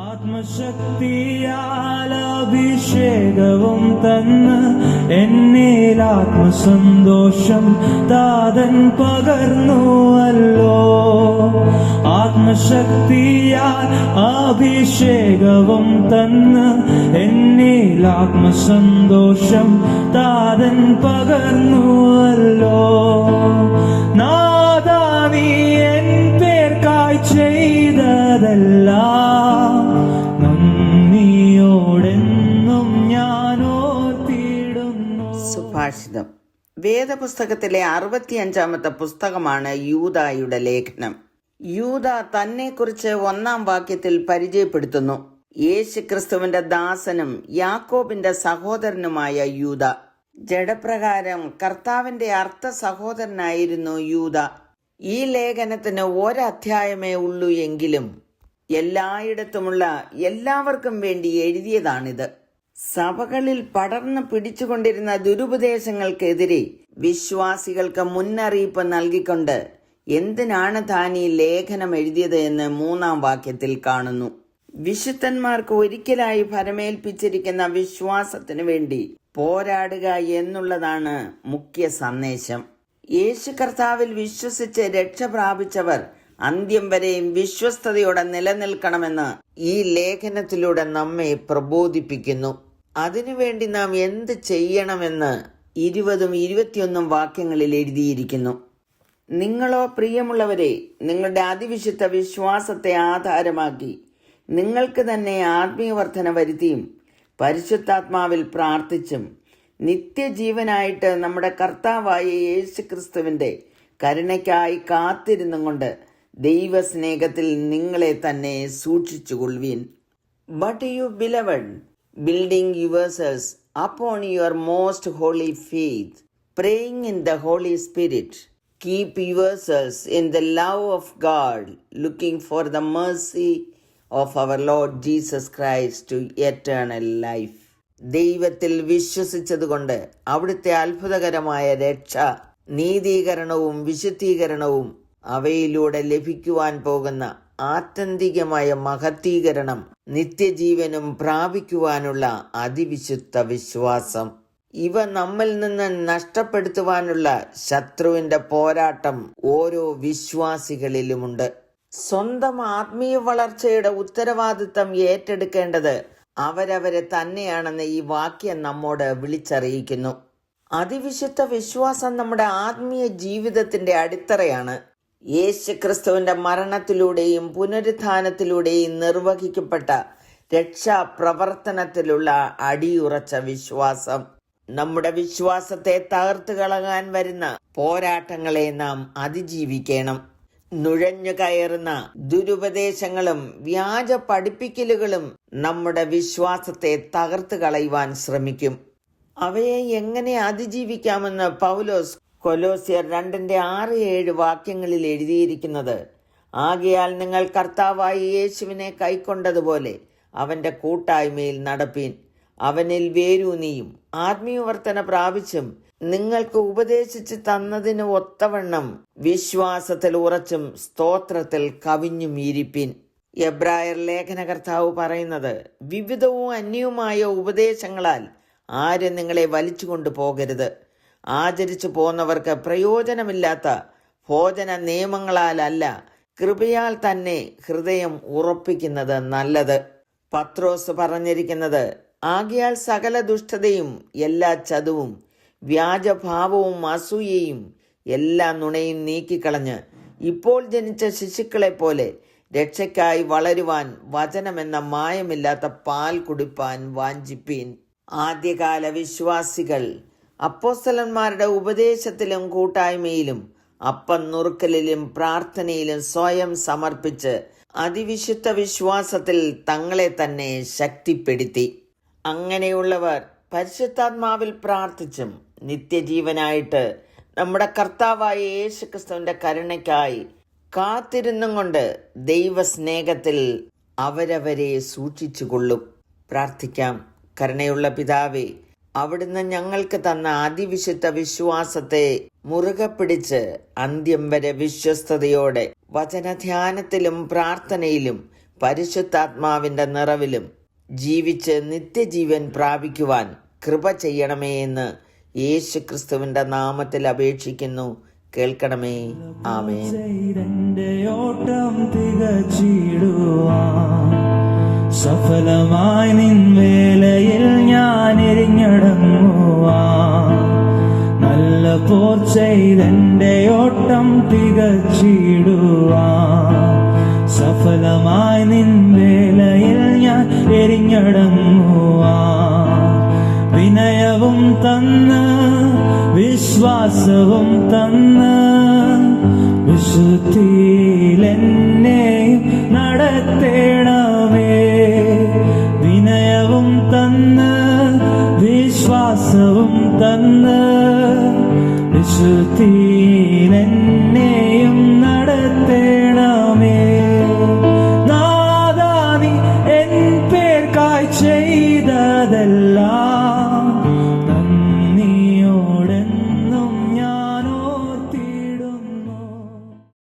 ആത്മശക്തിയാൽ അഭിഷേകവും തന്ന് എന്നിൽ ആത്മസന്തോഷം താതൻ പകർന്നുവല്ലോ. ആത്മശക്തിയാൽ അഭിഷേകവും തന്ന് എന്നിൽ ആത്മസന്തോഷം താതൻ പകർന്നുവല്ലോ. നാഥാ നീ എൻ പേർക്കായി ചെയ്തതെല്ലാം നന്ദിയോടെന്നും ഞാൻ ഓർത്തിടുന്നു. സുഭാഷിതം വേദപുസ്തകത്തിലെ 65-ാമത്തെ പുസ്തകമാണ് യൂദായുടെ ലേഖനം. യൂദ തന്നെക്കുറിച്ച് 1-ാം വാക്യത്തിൽ പരിചയപ്പെടുത്തുന്നു. യേശുക്രിസ്തുവിന്റെ ദാസനും യാക്കോബിന്റെ സഹോദരനുമായ യൂദ. ജഡപ്രകാരം കർത്താവിന്റെ അർത്ഥ സഹോദരനായിരുന്നു യൂദ. ഈ ലേഖനത്തിന് ഒരധ്യായമേ ഉള്ളൂ എങ്കിലും എല്ലായിടത്തുമുള്ള എല്ലാവർക്കും വേണ്ടി എഴുതിയതാണിത്. സഭകളിൽ പടർന്നു പിടിച്ചുകൊണ്ടിരുന്ന ദുരുപദേശങ്ങൾക്കെതിരെ വിശ്വാസികൾക്ക് മുന്നറിയിപ്പ് നൽകിക്കൊണ്ട് എന്തിനാണ് താൻ ഈ ലേഖനം എഴുതിയത് എന്ന് 3-ാം വാക്യത്തിൽ കാണുന്നു. വിശുദ്ധന്മാർക്ക് ഒരിക്കലായി ഫലമേൽപ്പിച്ചിരിക്കുന്ന വിശ്വാസത്തിന് വേണ്ടി പോരാടുക എന്നുള്ളതാണ് മുഖ്യ സന്ദേശം. യേശു കർത്താവിൽ വിശ്വസിച്ച് രക്ഷ പ്രാപിച്ചവർ അന്ത്യം വരെയും വിശ്വസ്തയോടെ നിലനിൽക്കണമെന്ന് ഈ ലേഖനത്തിലൂടെ നമ്മെ പ്രബോധിപ്പിക്കുന്നു. അതിനുവേണ്ടി നാം എന്ത് ചെയ്യണമെന്ന് 20-ഉം 21-ഉം വാക്യങ്ങളിൽ എഴുതിയിരിക്കുന്നു. നിങ്ങളോ പ്രിയമുള്ളവരെ, നിങ്ങളുടെ അതിവിശുദ്ധ വിശ്വാസത്തെ ആധാരമാക്കി നിങ്ങൾക്ക് തന്നെ ആത്മീയവർദ്ധന വരുത്തിയും പരിശുദ്ധാത്മാവിൽ പ്രാർത്ഥിച്ചും നിത്യജീവനായിട്ട് നമ്മുടെ കർത്താവായ യേശുക്രിസ്തുവിന്റെ കരുണയ്ക്കായി കാത്തിരുന്നും കൊണ്ട് ദൈവസ്നേഹത്തിൽ നിങ്ങളെ തന്നെ സൂക്ഷിച്ചുകൊള്ളുവീൻ. But you beloved, building yourselves upon your most holy faith, praying in the Holy Spirit, keep yourselves in the love of God, looking for the mercy of our Lord Jesus Christ to eternal life. ദൈവത്തിൽ വിശ്വസിച്ചതുകൊണ്ട് അവിടുത്തെ അത്ഭുതകരമായ രക്ഷ, നീതീകരണവും വിശുദ്ധീകരണവും അവയിലൂടെ ലഭിക്കുവാൻ പോകുന്ന ആത്യന്തികമായ മഹത്തീകരണം, നിത്യജീവനും പ്രാപിക്കുവാനുള്ള അതിവിശുദ്ധ വിശ്വാസം, ഇവ നമ്മിൽ നിന്ന് നഷ്ടപ്പെടുത്തുവാനുള്ള ശത്രുവിന്റെ പോരാട്ടം ഓരോ വിശ്വാസികളിലുമുണ്ട്. സ്വന്തം ആത്മീയ വളർച്ചയുടെ ഉത്തരവാദിത്തം ഏറ്റെടുക്കേണ്ടത് അവരവരെ തന്നെയാണെന്ന് ഈ വാക്യം നമ്മോട് വിളിച്ചറിയിക്കുന്നു. അതിവിശുദ്ധ വിശ്വാസം നമ്മുടെ ആത്മീയ ജീവിതത്തിന്റെ അടിത്തറയാണ്. യേശുക്രിസ്തുവിന്റെ മരണത്തിലൂടെയും പുനരുത്ഥാനത്തിലൂടെയും നിർവഹിക്കപ്പെട്ട രക്ഷാപ്രവർത്തനത്തിലുള്ള അടിയുറച്ച വിശ്വാസം. നമ്മുടെ വിശ്വാസത്തെ തകർത്തു കളയാൻ വരുന്ന പോരാട്ടങ്ങളെ നാം അതിജീവിക്കണം. നുഴഞ്ഞു കയറുന്ന ദുരുപദേശങ്ങളും വ്യാജ പഠിപ്പിക്കലുകളും നമ്മുടെ വിശ്വാസത്തെ തകർത്തു കളയുവാൻ ശ്രമിക്കും. അവയെ എങ്ങനെ അതിജീവിക്കാമെന്ന് പൗലോസ് കൊലോസ്യർ 2:6-7 വാക്യങ്ങളിൽ എഴുതിയിരിക്കുന്നത്: ആകയാൽ നിങ്ങൾ കർത്താവായ യേശുവിനെ കൈക്കൊണ്ടതുപോലെ അവന്റെ കൂട്ടായ്മയിൽ നടപ്പീൻ. അവനിൽ വേരൂന്നിയും ആത്മീയവർത്തന പ്രാപിച്ചും നിങ്ങൾക്ക് ഉപദേശിച്ച് തന്നതിന് ഒത്തവണ്ണം വിശ്വാസത്തിൽ ഉറച്ചും സ്തോത്രത്തിൽ കവിഞ്ഞും ഇരിപ്പിൻ. എബ്രായർ ലേഖനകർത്താവ് പറയുന്നത്, വിവിധവും അന്യവുമായ ഉപദേശങ്ങളാൽ ആരും നിങ്ങളെ വലിച്ചുകൊണ്ടു പോകരുത്. ആചരിച്ചു പോന്നവർക്ക് പ്രയോജനമില്ലാത്ത ഭോജന നിയമങ്ങളാലല്ല, കൃപയാൽ തന്നെ ഹൃദയം ഉറപ്പിക്കുന്നത് നല്ലത്. പത്രോസ് പറഞ്ഞിരിക്കുന്നത്, ആകയാൽ സകല ദുഷ്ടതയും എല്ലാ ചതുവും വ്യാജഭാവവും അസൂയയും എല്ലാ നുണയും നീക്കിക്കളഞ്ഞ് ഇപ്പോൾ ജനിച്ച ശിശുക്കളെ പോലെ രക്ഷയ്ക്കായി വളരുവാൻ വചനമെന്ന മായമില്ലാത്ത പാൽ കുടിപ്പാൻ വാഞ്ചിപ്പീൻ. ആദ്യകാല വിശ്വാസികൾ അപ്പോസ്തലന്മാരുടെ ഉപദേശത്തിലും കൂട്ടായ്മയിലും അപ്പം നുറുക്കലിലും പ്രാർത്ഥനയിലും സ്വയം സമർപ്പിച്ച് അതിവിശുദ്ധ വിശ്വാസത്തിൽ തങ്ങളെ തന്നെ ശക്തിപ്പെടുത്തി. അങ്ങനെയുള്ളവർ പരിശുദ്ധാത്മാവിൽ പ്രാർത്ഥിച്ചും നിത്യജീവനായിട്ട് നമ്മുടെ കർത്താവായ യേശുക്രിസ്തുവിന്റെ കരുണയ്ക്കായി കാത്തിരുന്നും കൊണ്ട് ദൈവസ്നേഹത്തിൽ അവരവരെ സൂക്ഷിച്ചുകൊള്ളും. പ്രാർത്ഥിക്കാം. കരുണയുള്ള പിതാവേ, അവിടുന്ന് ഞങ്ങൾക്ക് തന്ന അതിവിശുദ്ധ വിശ്വാസത്തെ മുറുകെ പിടിച്ച് അന്ത്യം വരെ വിശ്വസ്തയോടെ വചനധ്യാനത്തിലും പ്രാർത്ഥനയിലും പരിശുദ്ധാത്മാവിന്റെ നിറവിലും ജീവിച്ച് നിത്യജീവൻ പ്രാപിക്കുവാൻ കൃപ ചെയ്യണമേ എന്ന് യേശു ക്രിസ്തുവിന്റെ നാമത്തിൽ അപേക്ഷിക്കുന്നു. കേൾക്കണമേ. ആമേൻ. ചെയ്തെന്റെ ഓട്ടം തികച്ചിടുവാൻ സഫലമായി നിൻ വേലയിൽ ഞാൻ എരിഞ്ഞടങ്ങുവാൻ. നല്ല പോർ ചെയ്തെന്റെ ഓട്ടം തികച്ചിടുവാൻ സഫലമായി നിൻ വേലയിൽ ഞാൻ എരിഞ്ഞടങ്ങുവാൻ. വിനയവും തന്ന് വിശ്വാസവും തന്ന് വിശുദ്ധിയിലെന്നെയും നടത്തേണമേ. വിനയവും തന്ന് വിശ്വാസവും തന്ന് വിശുദ്ധിയിലെന്നെയും നടത്തേണമേ. നാഥാ നീ എൻ പേർക്കായി ചെയ്തതെല്ലാം